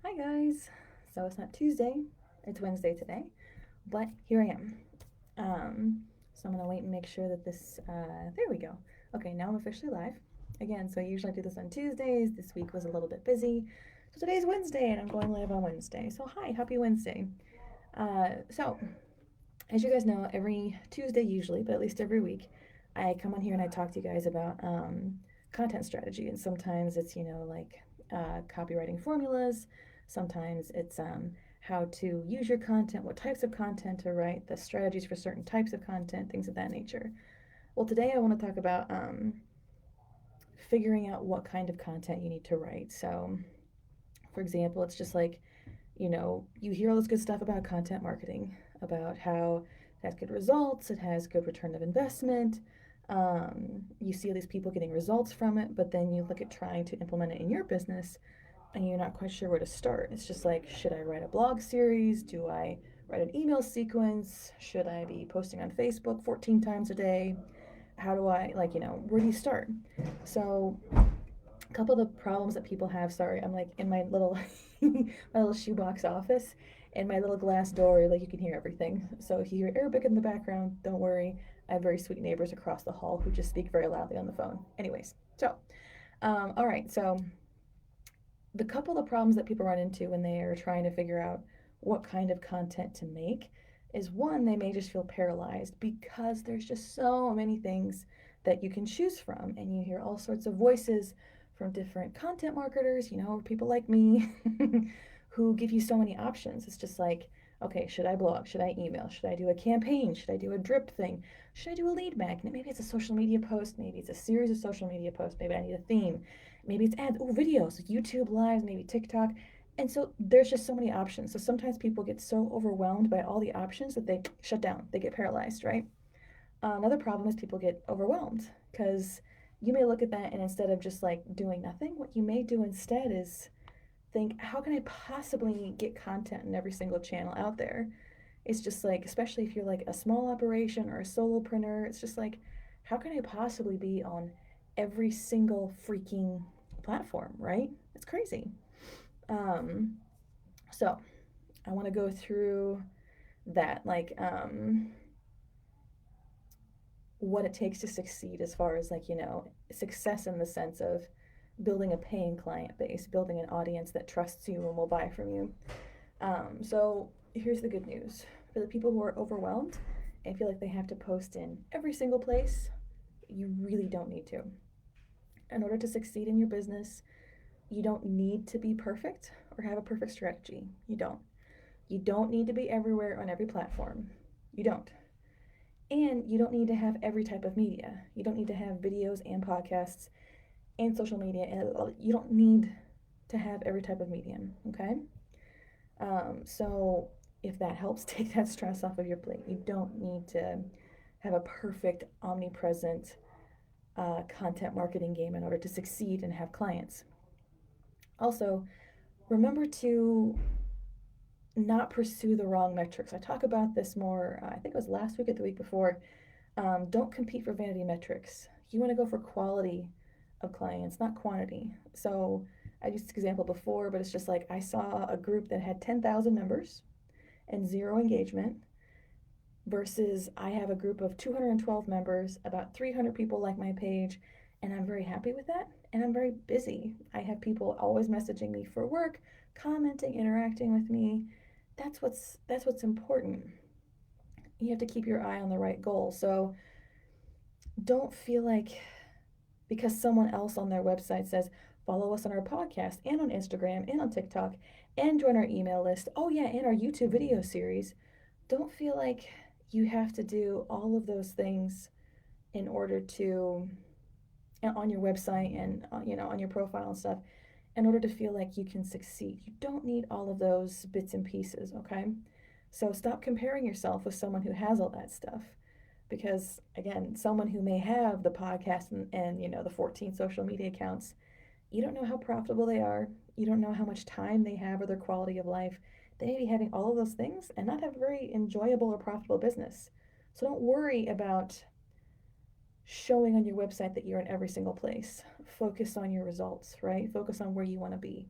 Hi guys. So it's not Tuesday, it's Wednesday today, but here I am. So I'm gonna wait and make sure that there we go. Okay, now I'm officially live. Again, so I usually do this on Tuesdays. This week was a little bit busy. So today's Wednesday and I'm going live on Wednesday. So hi, happy Wednesday. So as you guys know, every Tuesday usually, but at least every week, I come on here and I talk to you guys about content strategy. And sometimes it's, copywriting formulas. Sometimes it's how to use your content, what types of content to write, the strategies for certain types of content, things of that nature. Well, today I want to talk about figuring out what kind of content you need to write. So, for example, it's just like you hear all this good stuff about content marketing, about how it has good results, it has good return of investment. You see all these people getting results from it, but then you look at trying to implement it in your business and you're not quite sure where to start. It's just like, should I write a blog series? Do I write an email sequence? Should I be posting on Facebook 14 times a day? How do I, where do you start? So a couple of the problems that people have. Sorry, I'm like in my little my little shoebox office, and my little glass door. Like you can hear everything. So if you hear Arabic in the background, don't worry. I have very sweet neighbors across the hall who just speak very loudly on the phone. Anyways, so all right. So the couple of problems that people run into when they are trying to figure out what kind of content to make is one, they may just feel paralyzed because there's just so many things that you can choose from, and you hear all sorts of voices from different content marketers, or people like me who give you so many options. It's just like, okay, should I blog? Should I email? Should I do a campaign? Should I do a drip thing? Should I do a lead magnet? Maybe it's a social media post. Maybe it's a series of social media posts. Maybe I need a theme. Maybe it's ads. Oh, videos, YouTube lives, maybe TikTok. And so there's just so many options. So sometimes people get so overwhelmed by all the options that they shut down. They get paralyzed, right? Another problem is people get overwhelmed because you may look at that and instead of just like doing nothing, what you may do instead is think, how can I possibly get content in every single channel out there? It's just like, especially if you're like a small operation or a solopreneur, it's just like, how can I possibly be on every single freaking platform, right? It's crazy. Um, so I want to go through that, what it takes to succeed as far as success in the sense of building a paying client base, building an audience that trusts you and will buy from you. So here's the good news for the people who are overwhelmed and feel like they have to post in every single place. You really don't need to. In order to succeed in your business, you don't need to be perfect or have a perfect strategy. You don't. You don't need to be everywhere on every platform. You don't. And you don't need to have every type of media. You don't need to have videos and podcasts and social media. And you don't need to have every type of medium, okay? So if that helps take that stress off of your plate, you don't need to have a perfect, omnipresent content marketing game in order to succeed and have clients. Also, remember to not pursue the wrong metrics. I talk about this more, I think it was last week or the week before. Don't compete for vanity metrics. You want to go for quality of clients, not quantity. So I used this example before, but it's just like I saw a group that had 10,000 members and zero engagement versus I have a group of 212 members, about 300 people like my page, and I'm very happy with that. And I'm very busy. I have people always messaging me for work, commenting, interacting with me. That's what's important. You have to keep your eye on the right goal. So don't feel like because someone else on their website says, follow us on our podcast and on Instagram and on TikTok and join our email list. Oh, yeah, and our YouTube video series. Don't feel like you have to do all of those things in order to, on your website and, on your profile and stuff, in order to feel like you can succeed. You don't need all of those bits and pieces, okay? So stop comparing yourself with someone who has all that stuff because again, someone who may have the podcast and the 14 social media accounts, you don't know how profitable they are. You don't know how much time they have or their quality of life. They may be having all of those things and not have a very enjoyable or profitable business. So don't worry about showing on your website that you're in every single place. Focus on your results, right? Focus on where you want to be.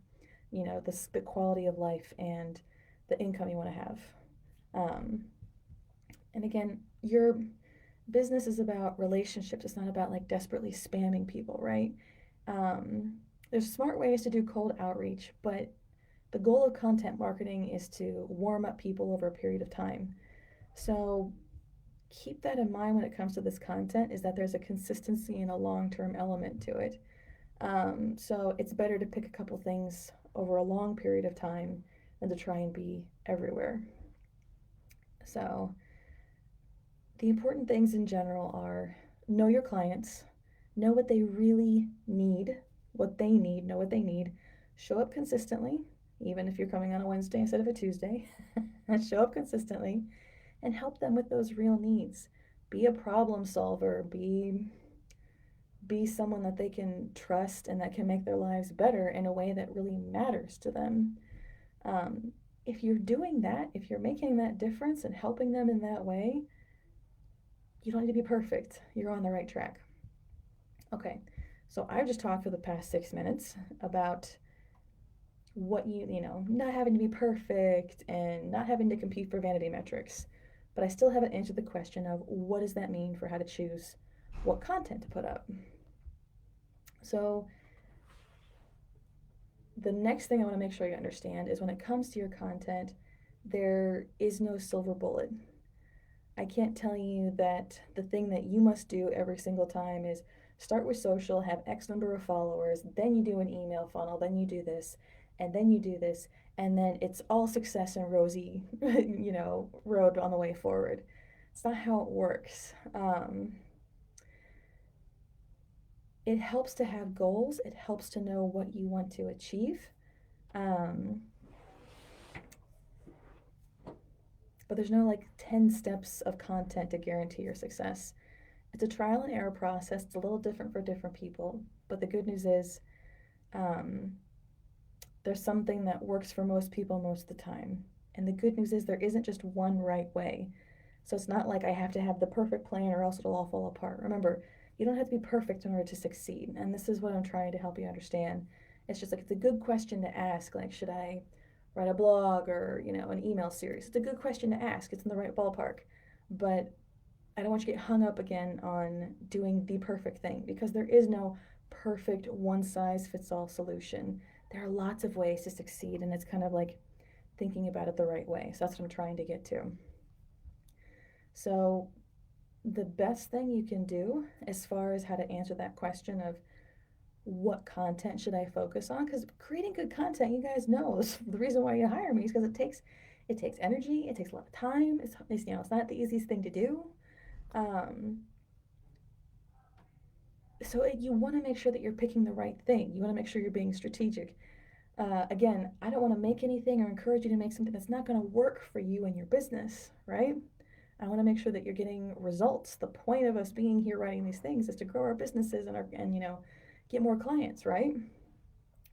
the quality of life and the income you want to have. Um, and again, your business is about relationships. It's not about like desperately spamming people, right? Um, there's smart ways to do cold outreach, but the goal of content marketing is to warm up people over a period of time. So keep that in mind when it comes to this content, is that there's a consistency and a long-term element to it. So it's better to pick a couple things over a long period of time than to try and be everywhere. So the important things in general are: know your clients, know what they really need, know what they need, show up consistently, even if you're coming on a Wednesday instead of a Tuesday, and show up consistently and help them with those real needs. Be a problem solver, be someone that they can trust and that can make their lives better in a way that really matters to them. Um, if you're doing that, if you're making that difference and helping them in that way, you don't need to be perfect. You're on the right track. Okay, so I've just talked for the past 6 minutes about what not having to be perfect and not having to compete for vanity metrics. But I still haven't answered the question of what does that mean for how to choose what content to put up. So the next thing I want to make sure you understand is when it comes to your content, there is no silver bullet. I can't tell you that the thing that you must do every single time is start with social, have X number of followers, then you do an email funnel, then you do this, and then you do this, and then it's all success and rosy, road on the way forward. It's not how it works. It helps to have goals. It helps to know what you want to achieve. Um, but there's no like 10 steps of content to guarantee your success. It's a trial and error process. It's a little different for different people. But the good news is um, there's something that works for most people most of the time. And the good news is there isn't just one right way. So it's not like I have to have the perfect plan or else it'll all fall apart. Remember, you don't have to be perfect in order to succeed. And this is what I'm trying to help you understand. It's just like it's a good question to ask. Like, should I write a blog or, an email series? It's a good question to ask. It's in the right ballpark. But I don't want you to get hung up again on doing the perfect thing, because there is no perfect one size fits all solution. There are lots of ways to succeed, and it's kind of like thinking about it the right way. So that's what I'm trying to get to. So, the best thing you can do as far as how to answer that question of what content should I focus on, because creating good content, you guys know, is the reason why you hire me, is because it takes energy, it takes a lot of time. It's not the easiest thing to do. Um, so you want to make sure that you're picking the right thing. You want to make sure you're being strategic. Again, I don't want to make anything or encourage you to make something that's not going to work for you and your business, right? I want to make sure that you're getting results. The point of us being here writing these things is to grow our businesses and get more clients, right?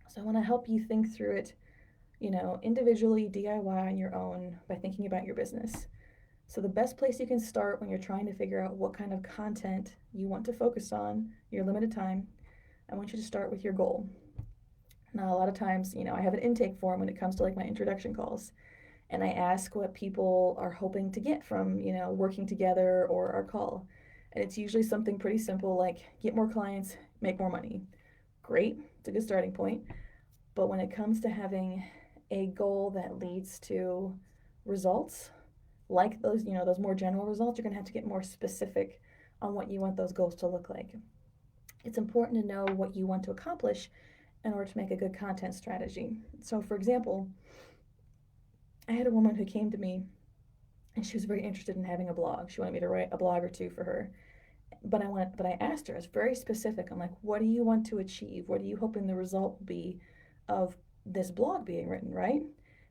So I want to help you think through it, individually, DIY on your own, by thinking about your business. So the best place you can start when you're trying to figure out what kind of content you want to focus on your limited time, I want you to start with your goal. Now, a lot of times, I have an intake form when it comes to like my introduction calls, and I ask what people are hoping to get from, working together or our call. And it's usually something pretty simple like get more clients, make more money. Great, it's a good starting point. But when it comes to having a goal that leads to results, like those more general results, you're going to have to get more specific on what you want those goals to look like. It's important to know what you want to accomplish in order to make a good content strategy. So, for example, I had a woman who came to me and she was very interested in having a blog. She wanted me to write a blog or two for her. But I asked her, it's very specific. I'm like, what do you want to achieve? What are you hoping the result will be of this blog being written, right?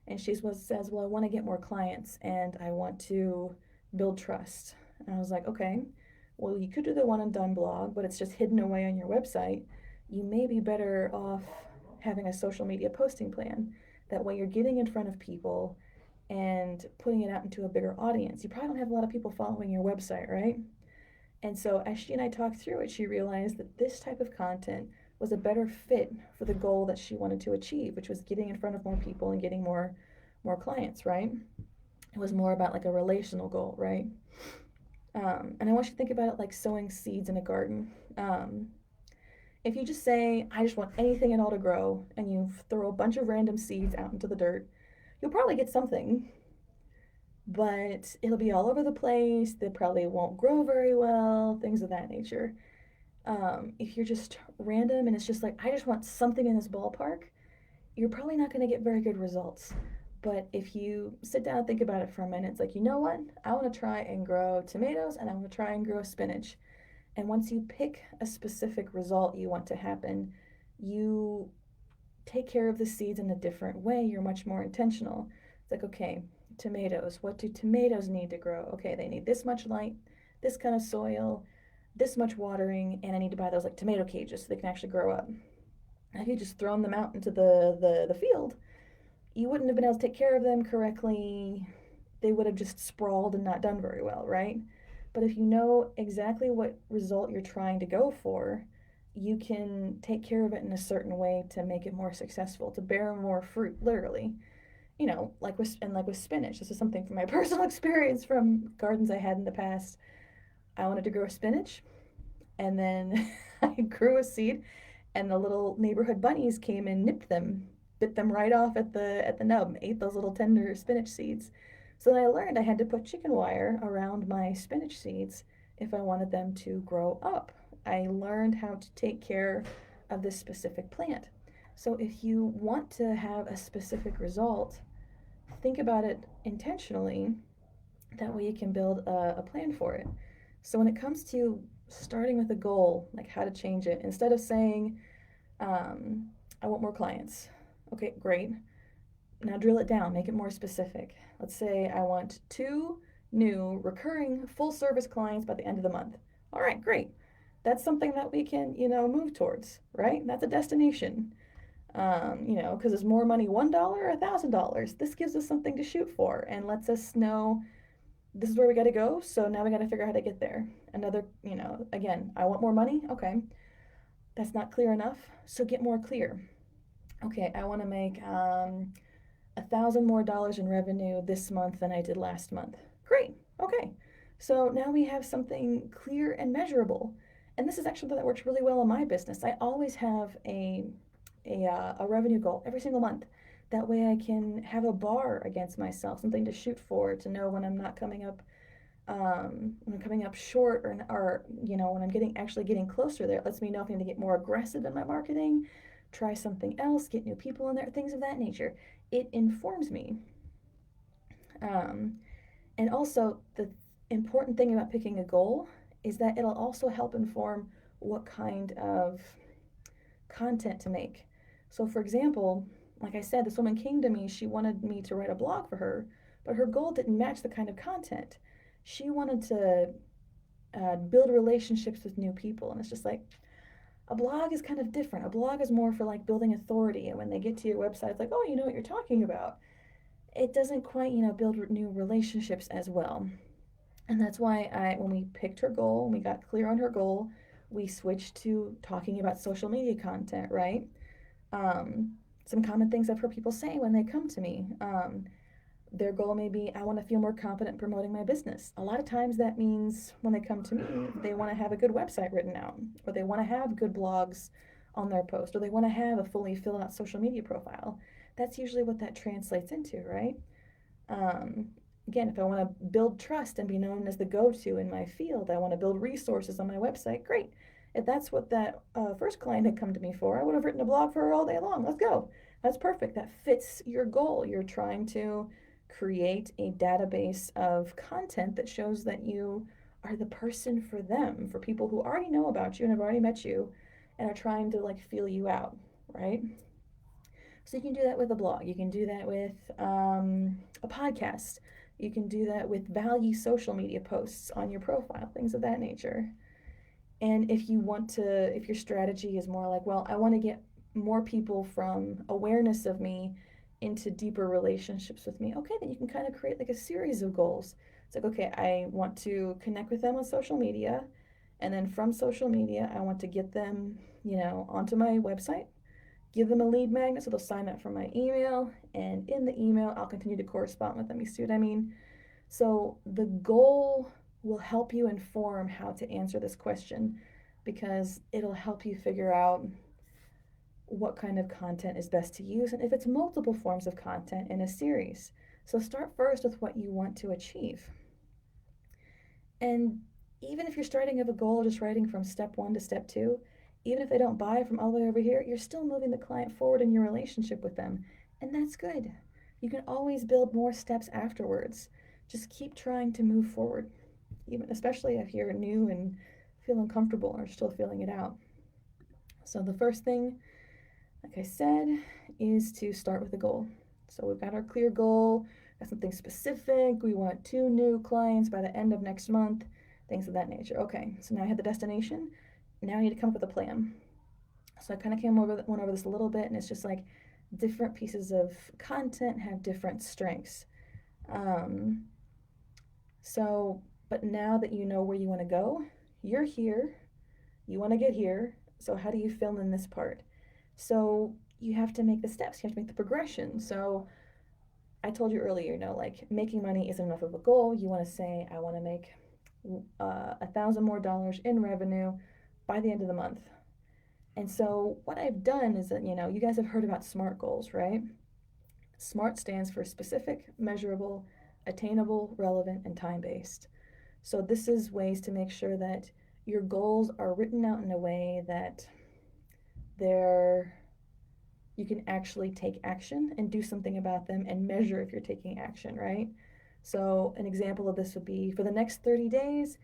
And she says, well, I want to get more clients and I want to build trust. And I was like, okay, well, you could do the one and done blog, but it's just hidden away on your website. You may be better off having a social media posting plan. That way you're getting in front of people and putting it out into a bigger audience. You probably don't have a lot of people following your website, right? And so as she and I talked through it, she realized that this type of content was a better fit for the goal that she wanted to achieve, which was getting in front of more people and getting more clients, right? It was more about like a relational goal, right? And I want you to think about it like sowing seeds in a garden. If you just say, I just want anything at all to grow, and you throw a bunch of random seeds out into the dirt, you'll probably get something, but it'll be all over the place. They probably won't grow very well, things of that nature. If you're just random and it's just like, I just want something in this ballpark, you're probably not going to get very good results. But if you sit down and think about it for a minute, it's like, you know what? I want to try and grow tomatoes and I want to try and grow spinach. And once you pick a specific result you want to happen, you take care of the seeds in a different way. You're much more intentional. It's like, okay, tomatoes, what do tomatoes need to grow? Okay, they need this much light, this kind of soil, this much watering, and I need to buy those like tomato cages so they can actually grow up. If you just thrown them out into the field, you wouldn't have been able to take care of them correctly. They would have just sprawled and not done very well, right? But if you know exactly what result you're trying to go for, you can take care of it in a certain way to make it more successful, to bear more fruit, literally. You know, like with spinach. This is something from my personal experience from gardens I had in the past. I wanted to grow spinach, and then I grew a seed, and the little neighborhood bunnies came and nipped them, bit them right off at the nub, ate those little tender spinach seeds. So then I learned I had to put chicken wire around my spinach seeds if I wanted them to grow up. I learned how to take care of this specific plant. So if you want to have a specific result, think about it intentionally. That way you can build a plan for it. So when it comes to starting with a goal, like how to change it, instead of saying, I want more clients. Okay, great. Now drill it down, make it more specific. Let's say I want 2 new recurring full service clients by the end of the month. All right, great. That's something that we can, move towards, right? That's a destination. Because is more money $1 or $1,000? This gives us something to shoot for and lets us know this is where we got to go. So now we got to figure out how to get there. Another, again, I want more money. Okay, that's not clear enough. So get more clear. Okay, I want to make $1,000 more in revenue this month than I did last month. Great. Okay. So now we have something clear and measurable. And this is actually something that works really well in my business. I always have a revenue goal every single month. That way I can have a bar against myself, something to shoot for, to know when I'm not coming up, when I'm coming up short, or when I'm getting closer there. It lets me know if I need to get more aggressive in my marketing, try something else, get new people in there, things of that nature. It informs me. And also, the important thing about picking a goal is that it'll also help inform what kind of content to make. So, for example, like I said, this woman came to me, she wanted me to write a blog for her, but her goal didn't match the kind of content. She wanted to build relationships with new people, and it's just like, a blog is kind of different. A blog is more for like building authority, and when they get to your website, it's like, oh, you know what you're talking about. It doesn't quite, build new relationships as well. And that's why when we picked her goal, we got clear on her goal, we switched to talking about social media content, right? Some common things I've heard people say when they come to me. Their goal may be, I want to feel more confident promoting my business. A lot of times that means when they come to me, they want to have a good website written out, or they want to have good blogs on their post, or they want to have a fully filled out social media profile. That's usually what that translates into, right? Again, if I want to build trust and be known as the go-to in my field, I want to build resources on my website, great. If that's what that first client had come to me for, I would have written a blog for her all day long. Let's go. That's perfect. That fits your goal. You're trying to create a database of content that shows that you are the person for them, for people who already know about you and have already met you and are trying to like feel you out, right? So you can do that with a blog. You can do that with a podcast. You can do that with value social media posts on your profile, things of that nature. And if your strategy is more like, well, I want to get more people from awareness of me into deeper relationships with me, okay, then you can kind of create like a series of goals. It's like, okay, I want to connect with them on social media. And then from social media, I want to get them onto my website, give them a lead magnet so they'll sign up for my email, and in the email, I'll continue to correspond with them. You see what I mean? So the goal will help you inform how to answer this question because it'll help you figure out what kind of content is best to use and if it's multiple forms of content in a series. So start first with what you want to achieve. And even if you're starting with a goal, just writing from step one to step two, even if they don't buy from all the way over here, you're still moving the client forward in your relationship with them. And that's good. You can always build more steps afterwards. Just keep trying to move forward, even especially if you're new and feel uncomfortable or still feeling it out. So the first thing, like I said, is to start with a goal. So we've got our clear goal, got something specific. We want 2 new clients by the end of next month, things of that nature. Okay, so now I have the destination. Now I need to come up with a plan. So I kind of went over this a little bit, and it's just like different pieces of content have different strengths. Um, but now that you know where you want to go, you're here, you want to get here. So how do you film in this part? So you have to make the steps, you have to make the progression. So I told you earlier, like making money isn't enough of a goal. You want to say, I want to make $1,000 more in revenue by the end of the month. And so what I've done is that, you guys have heard about SMART goals, right? SMART stands for specific, measurable, attainable, relevant, and time-based. So this is ways to make sure that your goals are written out in a way that they're you can actually take action and do something about them and measure if you're taking action, right? So an example of this would be for the next 30 days,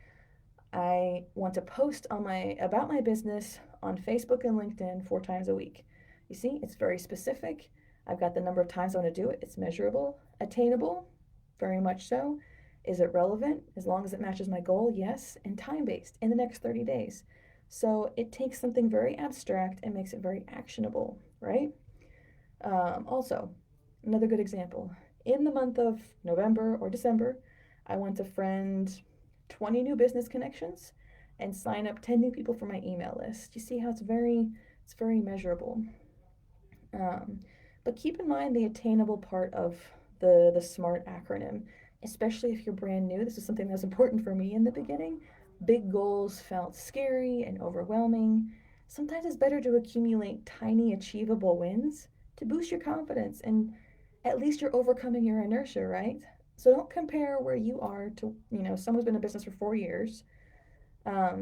I want to post about my business on Facebook and LinkedIn 4 times a week. You see, it's very specific. I've got the number of times I want to do it. It's measurable, attainable, very much so. Is it relevant? As long as it matches my goal, yes. And time-based in the next 30 days. So it takes something very abstract and makes it very actionable, right? Also, another good example. In the month of November or December, I want to friend 20 new business connections and sign up 10 new people for my email list. You see how it's very measurable. But keep in mind the attainable part of the SMART acronym, especially if you're brand new. This is something that was important for me in the beginning. Big goals felt scary and overwhelming. Sometimes it's better to accumulate tiny achievable wins to boost your confidence, and at least you're overcoming your inertia, right? So don't compare where you are to, someone's been in business for 4 years.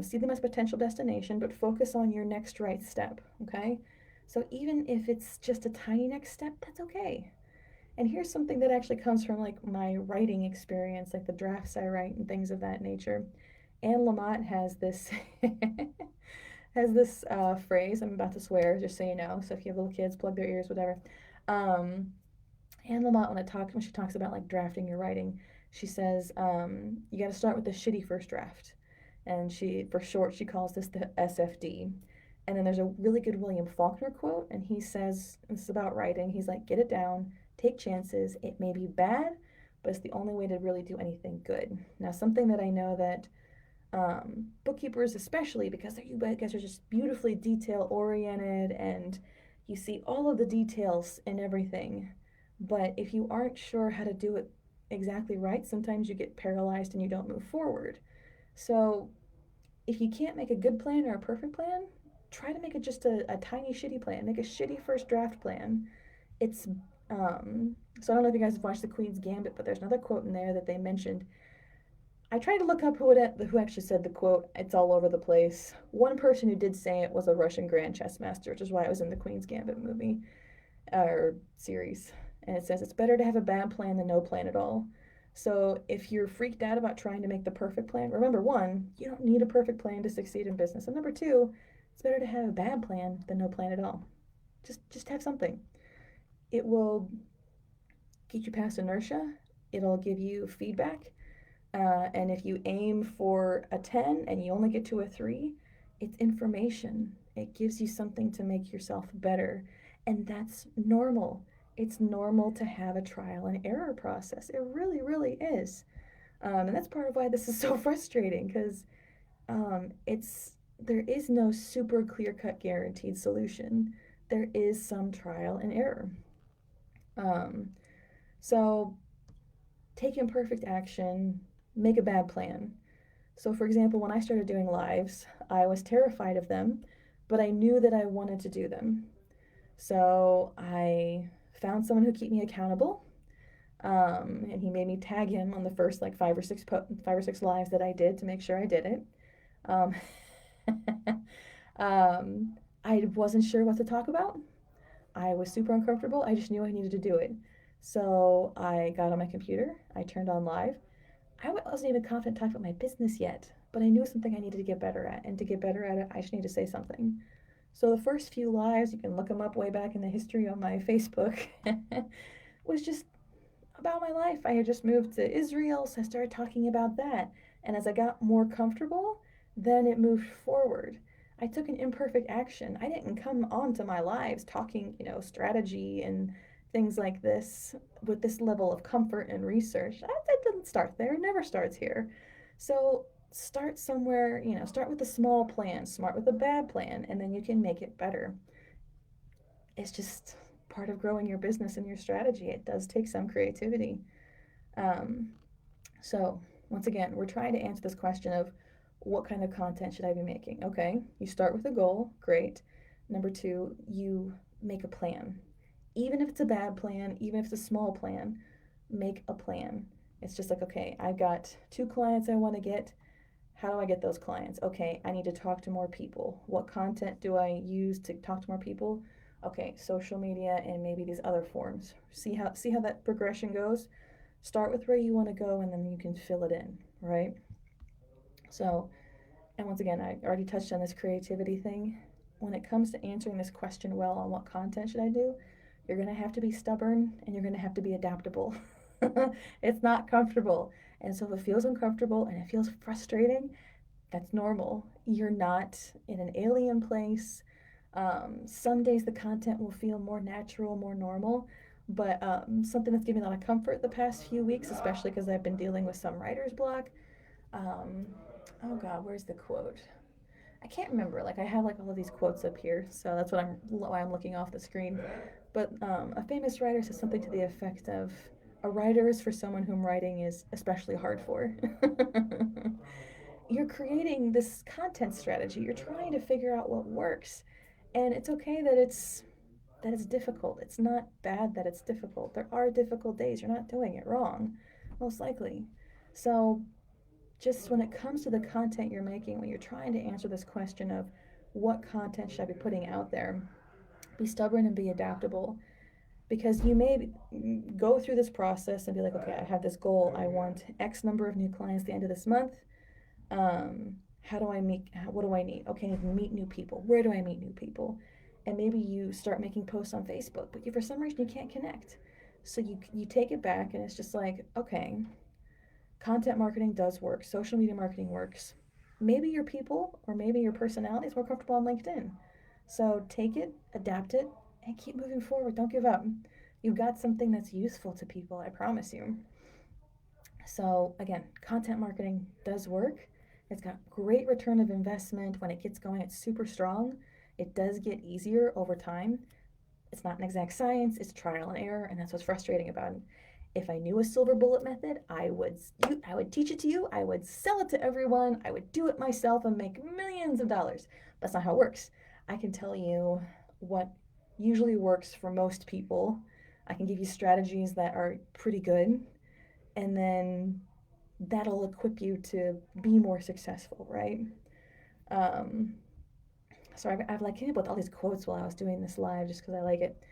See them as potential destination, but focus on your next right step, okay? So even if it's just a tiny next step, that's okay. And here's something that actually comes from like my writing experience, like the drafts I write and things of that nature. Anne Lamott has this phrase. I'm about to swear, just so you know. So if you have little kids, plug their ears, whatever. Um, Anne Lamott, when she talks about like drafting your writing, she says you got to start with the shitty first draft, and for short, she calls this the SFD. And then there's a really good William Faulkner quote, and he says, this is about writing. He's like, get it down, take chances. It may be bad, but it's the only way to really do anything good. Now, something that I know that bookkeepers, especially because you guys are just beautifully detail oriented and you see all of the details in everything. But if you aren't sure how to do it exactly right, sometimes you get paralyzed and you don't move forward. So if you can't make a good plan or a perfect plan, try to make it just a tiny shitty plan. Make a shitty first draft plan. It's so I don't know if you guys have watched The Queen's Gambit, but there's another quote in there that they mentioned. I tried to look up who actually said the quote. It's all over the place. One person who did say it was a Russian Grand Chess Master, which is why it was in the Queen's Gambit movie or series. And it says it's better to have a bad plan than no plan at all. So if you're freaked out about trying to make the perfect plan, remember, one, you don't need a perfect plan to succeed in business. And number two, it's better to have a bad plan than no plan at all. Just have something. It will get you past inertia. It'll give you feedback. And if you aim for a 10 and you only get to a 3, it's information. It gives you something to make yourself better. And that's normal. It's normal to have a trial and error process. It really, really is. And that's part of why this is so frustrating because it's there is no super clear-cut guaranteed solution. There is some trial and error. Um, so take imperfect action, make a bad plan. So, for example, when I started doing lives, I was terrified of them, but I knew that I wanted to do them. So I found someone who kept me accountable, and he made me tag him on the first like 5 or 6 lives that I did to make sure I did it. Um, I wasn't sure what to talk about. I was super uncomfortable. I just knew I needed to do it. So I got on my computer. I turned on live. I wasn't even confident to talk about my business yet, but I knew something I needed to get better at. And to get better at it, I just need to say something. So the first few lives, you can look them up way back in the history on my Facebook, was just about my life. I had just moved to Israel, so I started talking about that. And as I got more comfortable, then it moved forward. I took an imperfect action. I didn't come onto my lives talking, strategy and things like this with this level of comfort and research. That didn't start there. It never starts here. So start somewhere, start with a small plan, start with a bad plan, and then you can make it better. It's just part of growing your business and your strategy. It does take some creativity. Um, so, once again, we're trying to answer this question of what kind of content should I be making? Okay, you start with a goal, great. Number two, you make a plan. Even if it's a bad plan, even if it's a small plan, make a plan. It's just like, okay, I've got 2 clients I want to get. How do I get those clients? Okay, I need to talk to more people. What content do I use to talk to more people? Okay, social media and maybe these other forms. See how that progression goes. Start with where you want to go and then you can fill it in, right? So, and once again, I already touched on this creativity thing. When it comes to answering this question well on what content should I do, you're going to have to be stubborn and you're going to have to be adaptable. It's not comfortable. And so if it feels uncomfortable and it feels frustrating, that's normal. You're not in an alien place. Some days the content will feel more natural, more normal. But something that's given me a lot of comfort the past few weeks, especially because I've been dealing with some writer's block. Um, oh God, where's the quote? I can't remember. Like I have like all of these quotes up here, so that's why I'm looking off the screen. But a famous writer says something to the effect of, "A writer is for someone whom writing is especially hard for." You're creating this content strategy. You're trying to figure out what works. And it's okay that it's difficult. It's not bad that it's difficult. There are difficult days. You're not doing it wrong, most likely. So, just when it comes to the content you're making, when you're trying to answer this question of what content should I be putting out there, be stubborn and be adaptable because you may go through this process and be like, okay, I have this goal. I want X number of new clients at the end of this month. How do I meet, what do I need? Okay, I need to meet new people. Where do I meet new people? And maybe you start making posts on Facebook, but for some reason you can't connect. So you take it back and it's just like, okay, content marketing does work, social media marketing works. Maybe your people or maybe your personality is more comfortable on LinkedIn. So take it, adapt it, and keep moving forward. Don't give up. You've got something that's useful to people, I promise you. So, again, content marketing does work. It's got great return of investment. When it gets going, it's super strong. It does get easier over time. It's not an exact science, it's trial and error, and that's what's frustrating about it. If I knew a silver bullet method, I would teach it to you, I would sell it to everyone, I would do it myself and make millions of dollars. That's not how it works. I can tell you what usually works for most people. I can give you strategies that are pretty good, and then that'll equip you to be more successful, right? Um, so I've like came up with all these quotes while I was doing this live just because I like it.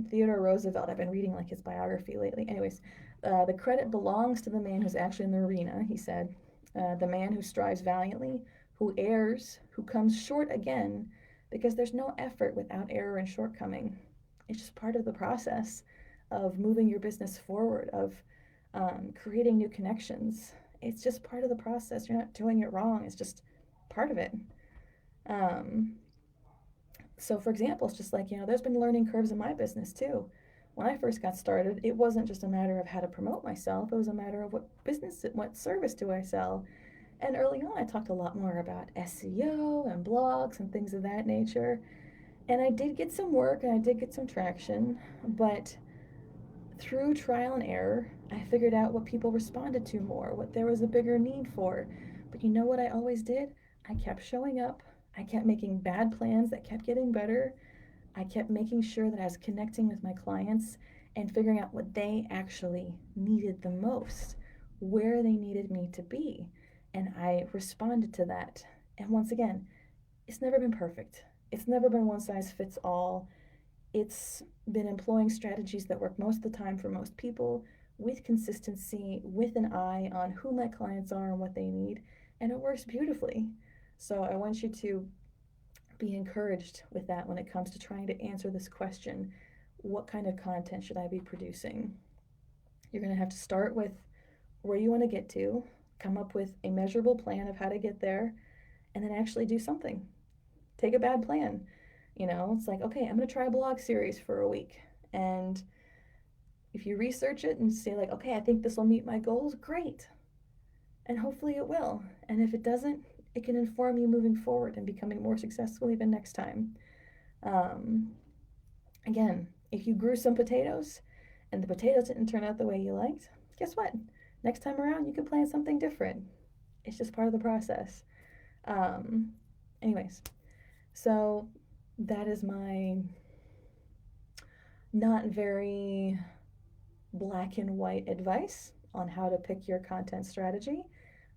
Theodore Roosevelt, I've been reading like his biography lately. Anyways, the credit belongs to the man who's actually in the arena, he said. The man who strives valiantly, who errs, who comes short again, because there's no effort without error and shortcoming. It's just part of the process of moving your business forward, of creating new connections. It's just part of the process. You're not doing it wrong. It's just part of it. Um, so, for example, it's just like, there's been learning curves in my business too. When I first got started, it wasn't just a matter of how to promote myself, it was a matter of what service do I sell? And early on, I talked a lot more about SEO and blogs and things of that nature. And I did get some work and I did get some traction, but through trial and error, I figured out what people responded to more, what there was a bigger need for. But you know what I always did? I kept showing up. I kept making bad plans that kept getting better. I kept making sure that I was connecting with my clients and figuring out what they actually needed the most, where they needed me to be. And I responded to that. And once again, it's never been perfect. It's never been one size fits all. It's been employing strategies that work most of the time for most people with consistency, with an eye on who my clients are and what they need, and it works beautifully. So I want you to be encouraged with that when it comes to trying to answer this question: what kind of content should I be producing? You're going to have to start with where you want to get to, come up with a measurable plan of how to get there, and then actually do something. Take a bad plan. It's like, okay, I'm going to try a blog series for a week. And if you research it and say, like, okay, I think this will meet my goals, great. And hopefully it will. And if it doesn't, it can inform you moving forward and becoming more successful even next time. Um, Again, if you grew some potatoes and the potatoes didn't turn out the way you liked, guess what? Next time around, you can plant something different. It's just part of the process. Um, Anyways, so that is my not very black and white advice on how to pick your content strategy,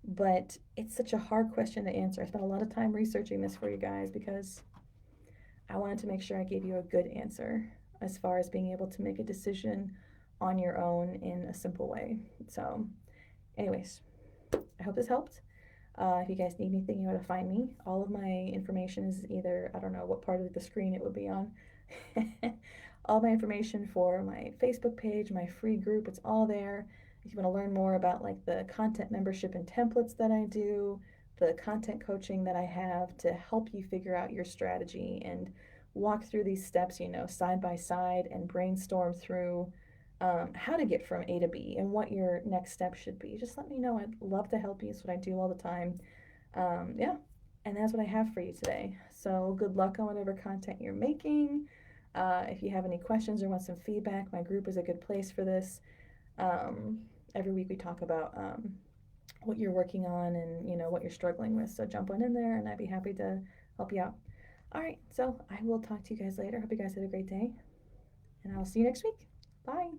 but it's such a hard question to answer. I spent a lot of time researching this for you guys because I wanted to make sure I gave you a good answer as far as being able to make a decision on your own in a simple way. So, anyways, I hope this helped. If you guys need anything, you know how to find me. All of my information is either, I don't know what part of the screen it would be on. All my information for my Facebook page, my free group, it's all there. If you want to learn more about like the content membership and templates that I do, the content coaching that I have to help you figure out your strategy and walk through these steps, side by side and brainstorm through how to get from A to B and what your next step should be. Just let me know. I'd love to help you. It's what I do all the time. Yeah, and that's what I have for you today. So good luck on whatever content you're making. If you have any questions or want some feedback, my group is a good place for this. Um, every week we talk about what you're working on and what you're struggling with. So jump on in there, and I'd be happy to help you out. All right, so I will talk to you guys later. Hope you guys had a great day, and I will see you next week. Bye.